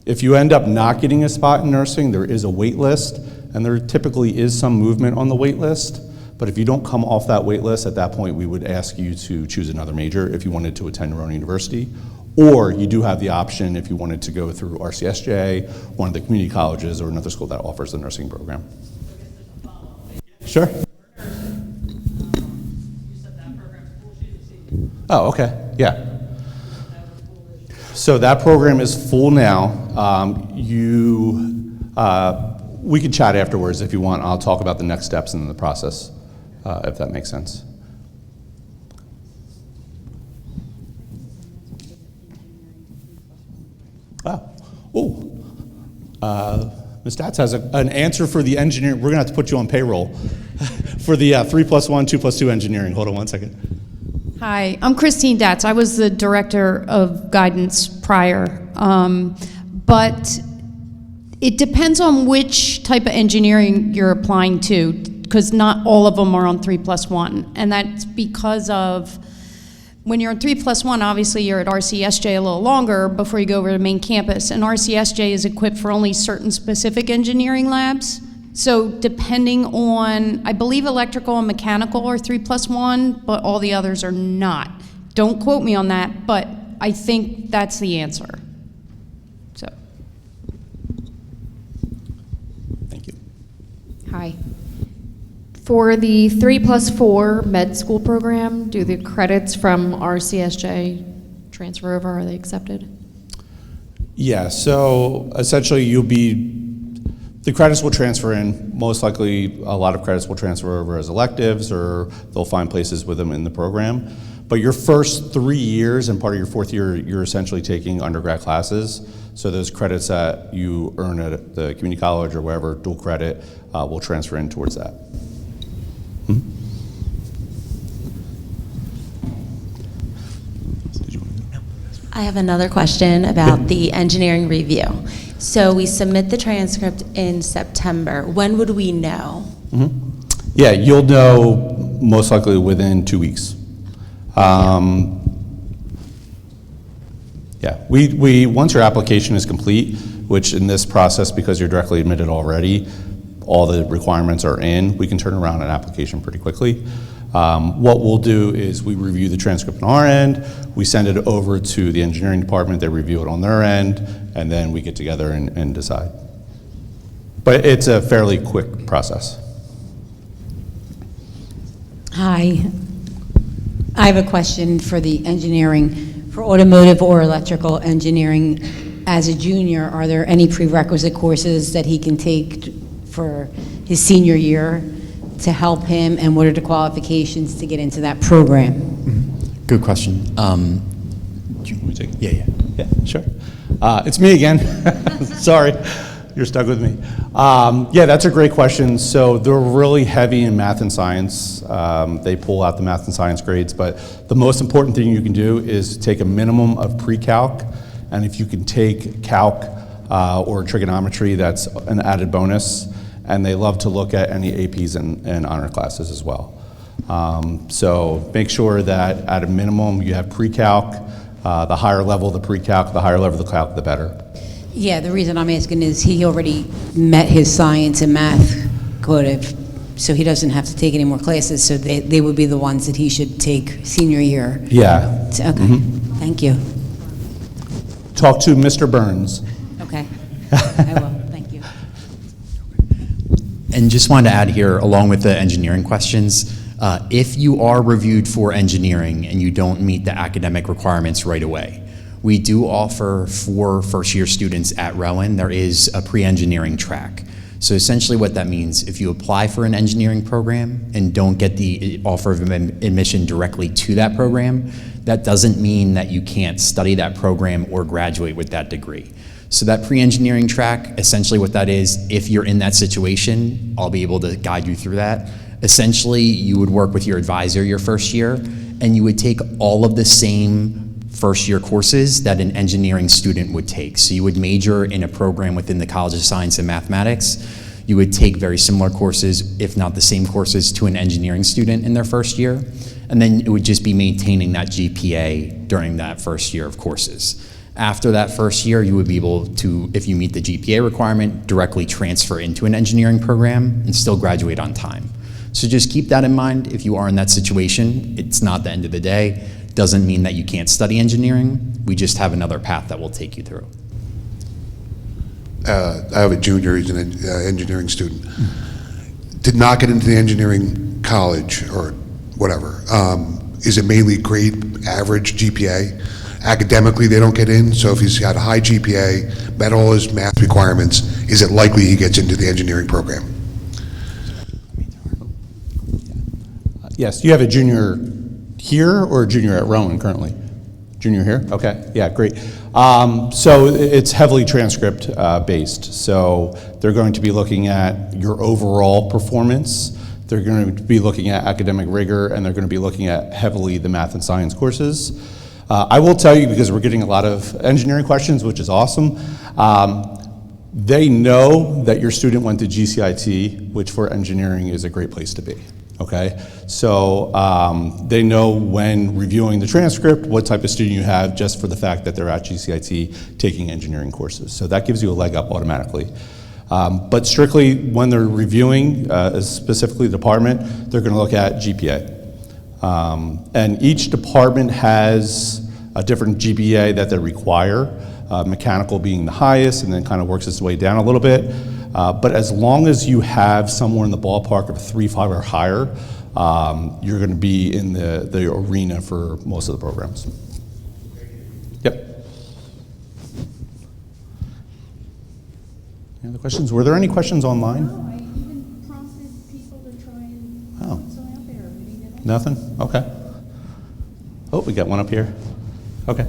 If you end up not getting a spot in nursing, there is a wait list, and there typically is some movement on the wait list. But if you don't come off that wait list, at that point we would ask you to choose another major if you wanted to attend Rowan University. Or you do have the option if you wanted to go through RCSJ, one of the community colleges, or another school that offers the nursing program. Sure. Oh, okay, yeah. So that program is full now. We could chat afterwards if you want. I'll talk about the next steps in the process. if that makes sense. Ms. Stats has an answer for the engineering. We're going to have to put you on payroll for the 3+1, 2+2 engineering. Hold on one second. Hi, I'm Christine Datz. I was the director of guidance prior. But it depends on which type of engineering you're applying to, because not all of them are on 3+1. And that's because of when you're on 3+1, obviously you're at RCSJ a little longer before you go over to main campus. And RCSJ is equipped for only certain specific engineering labs. So depending on, I believe electrical and mechanical are 3+1, but all the others are not. Don't quote me on that, but I think that's the answer. So. Thank you. Hi. For the 3+4 med school program, do the credits from RCSJ transfer over? Are they accepted? Yeah, so essentially the credits will transfer in. Most likely, a lot of credits will transfer over as electives, or they'll find places with them in the program. But your first 3 years and part of your fourth year, you're essentially taking undergrad classes. So those credits that you earn at the community college or wherever, dual credit, will transfer in towards that. I have another question about the engineering review. So we submit the transcript in September. When would we know? Yeah, you'll know most likely within 2 weeks. Yeah, we once your application is complete, which in this process, because you're directly admitted already, all the requirements are in, we can turn around an application pretty quickly. What we'll do is we review the transcript on our end, we send it over to the engineering department, they review it on their end, and then we get together and decide. But it's a fairly quick process. Hi. I have a question for the engineering, for automotive or electrical engineering. As a junior, are there any prerequisite courses that he can take for his senior year to help him, and what are the qualifications to get into that program? Good question. Do you want me to take it? Yeah, sure. It's me again. Sorry, you're stuck with me. Yeah, that's a great question. So they're really heavy in math and science. They pull out the math and science grades, but the most important thing you can do is take a minimum of pre-calc, and if you can take calc or trigonometry, that's an added bonus. And they love to look at any APs and honor classes as well. So make sure that at a minimum you have pre-calc. The higher level the pre-calc, the higher level the calc, the better. Yeah, the reason I'm asking is he already met his science and math quota, so he doesn't have to take any more classes, so they would be the ones that he should take senior year. Yeah. So, okay, Thank you. Talk to Mr. Burns. Okay, I will, thank you. And just wanted to add here, along with the engineering questions, if you are reviewed for engineering and you don't meet the academic requirements right away, we do offer for first-year students at Rowan, there is a pre-engineering track. So essentially what that means, if you apply for an engineering program and don't get the offer of admission directly to that program, that doesn't mean that you can't study that program or graduate with that degree. So that pre-engineering track, essentially what that is, if you're in that situation, I'll be able to guide you through that. Essentially, you would work with your advisor your first year, and you would take all of the same first year courses that an engineering student would take. So you would major in a program within the College of Science and Mathematics. You would take very similar courses, if not the same courses, to an engineering student in their first year. And then it would just be maintaining that GPA during that first year of courses. After that first year, you would be able to, if you meet the GPA requirement, directly transfer into an engineering program and still graduate on time. So just keep that in mind. If you are in that situation, it's not the end of the day. Doesn't mean that you can't study engineering. We just have another path that will take you through. I have a junior, he's an engineering student. Did not get into the engineering college or whatever. Is it mainly grade average GPA? Academically, they don't get in, so if he's got a high GPA, met all his math requirements, is it likely he gets into the engineering program? Yes, you have a junior here or a junior at Rowan currently? Junior here? Okay, yeah, great. So it's heavily transcript based. So they're going to be looking at your overall performance. They're going to be looking at academic rigor, and they're going to be looking at heavily the math and science courses. I will tell you, because we're getting a lot of engineering questions, which is awesome, they know that your student went to GCIT, which for engineering is a great place to be, okay? So they know when reviewing the transcript what type of student you have just for the fact that they're at GCIT taking engineering courses. So that gives you a leg up automatically. But strictly when they're reviewing, specifically the department, they're gonna look at GPA. And each department has a different GPA that they require, mechanical being the highest, and then kind of works its way down a little bit. But as long as you have somewhere in the ballpark of a 3.5 or higher, you're going to be in the arena for most of the programs. Yep. Any other questions? Were there any questions online? No, I even prompted people to try and put some out there. Nothing? Okay. Oh, we got one up here. Okay.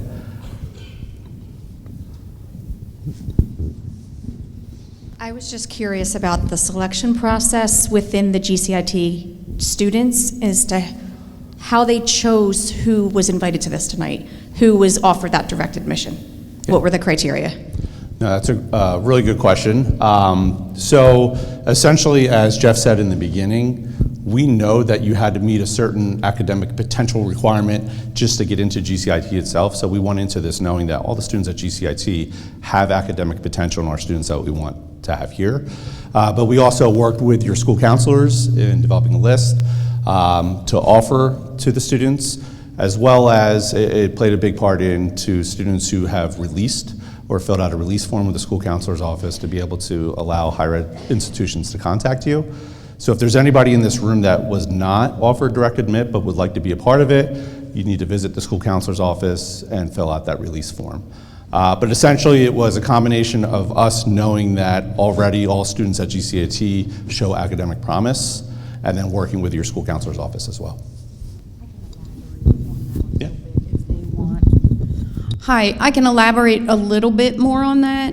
I was just curious about the selection process within the GCIT students as to how they chose who was invited to this tonight, who was offered that direct admission. What were the criteria? No, that's a really good question. So essentially, as Jeff said in the beginning, we know that you had to meet a certain academic potential requirement just to get into GCIT itself. So we went into this knowing that all the students at GCIT have academic potential and are students that we want to have here. But we also worked with your school counselors in developing a list to offer to the students, as well as it played a big part into students who have released or filled out a release form with the school counselor's office to be able to allow higher ed institutions to contact you. So if there's anybody in this room that was not offered direct admit but would like to be a part of it, you need to visit the school counselor's office and fill out that release form. But essentially it was a combination of us knowing that already all students at GCIT show academic promise, and then working with your school counselor's office as well. Yeah. Hi, I can elaborate a little bit more on that.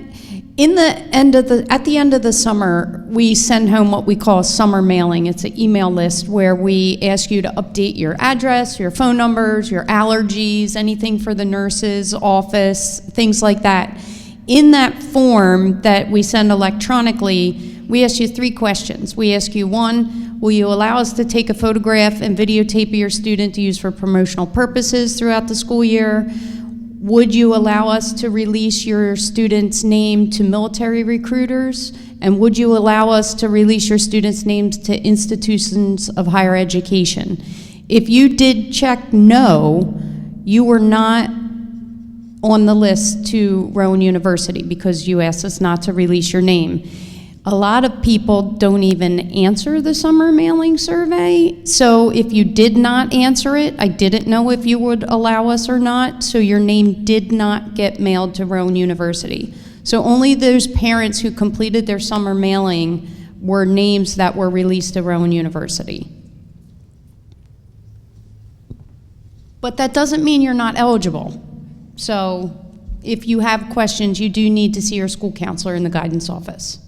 At the end of the summer, we send home what we call a summer mailing. It's an email list where we ask you to update your address, your phone numbers, your allergies, anything for the nurse's office, things like that. In that form that we send electronically, we ask you 3 questions. We ask you, 1, will you allow us to take a photograph and videotape of your student to use for promotional purposes throughout the school year? Would you allow us to release your student's name to military recruiters? And would you allow us to release your student's names to institutions of higher education? If you did check no, you were not on the list to Rowan University because you asked us not to release your name. A lot of people don't even answer the summer mailing survey, so if you did not answer it, I didn't know if you would allow us or not, so your name did not get mailed to Rowan University. So only those parents who completed their summer mailing were names that were released to Rowan University. But that doesn't mean you're not eligible. So if you have questions, you do need to see your school counselor in the guidance office.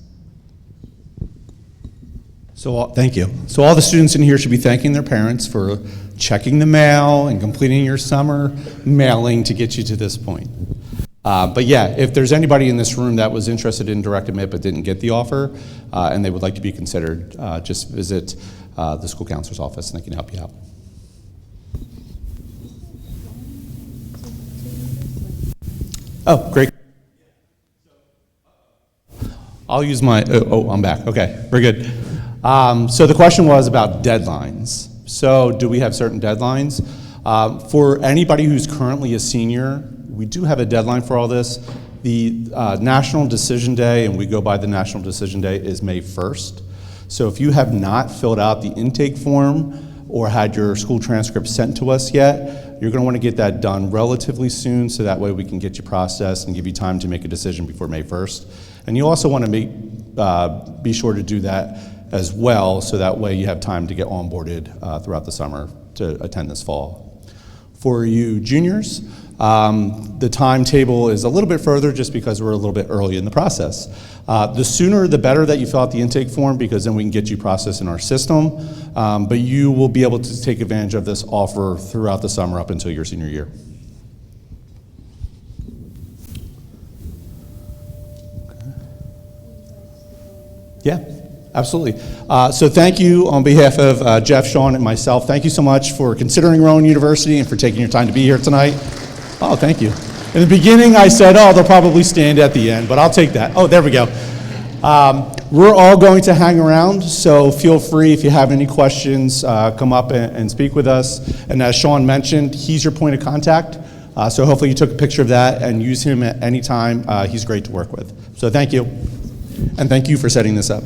So thank you. So all the students in here should be thanking their parents for checking the mail and completing your summer mailing to get you to this point. But yeah, if there's anybody in this room that was interested in direct admit but didn't get the offer and they would like to be considered, just visit the school counselor's office and they can help you out. Oh, great. I'll use my, I'm back. Okay, very good. So the question was about deadlines. So do we have certain deadlines? For anybody who's currently a senior, we do have a deadline for all this. The National Decision Day, and we go by the National Decision Day, is May 1st. So if you have not filled out the intake form or had your school transcript sent to us yet, you're going to want to get that done relatively soon so that way we can get you processed and give you time to make a decision before May 1st. And you also want to be sure to do that as well, so that way you have time to get onboarded throughout the summer to attend this fall. For you juniors, the timetable is a little bit further just because we're a little bit early in the process. The sooner the better that you fill out the intake form, because then we can get you processed in our system, but you will be able to take advantage of this offer throughout the summer up until your senior year. Yeah, absolutely. So thank you on behalf of Jeff, Sean, and myself. Thank you so much for considering Rowan University and for taking your time to be here tonight. Oh, thank you. In the beginning, I said, oh, they'll probably stand at the end, but I'll take that. Oh, there we go. We're all going to hang around, so feel free if you have any questions, come up and speak with us. And as Sean mentioned, he's your point of contact. So hopefully you took a picture of that and use him at any time. He's great to work with. So thank you. And thank you for setting this up.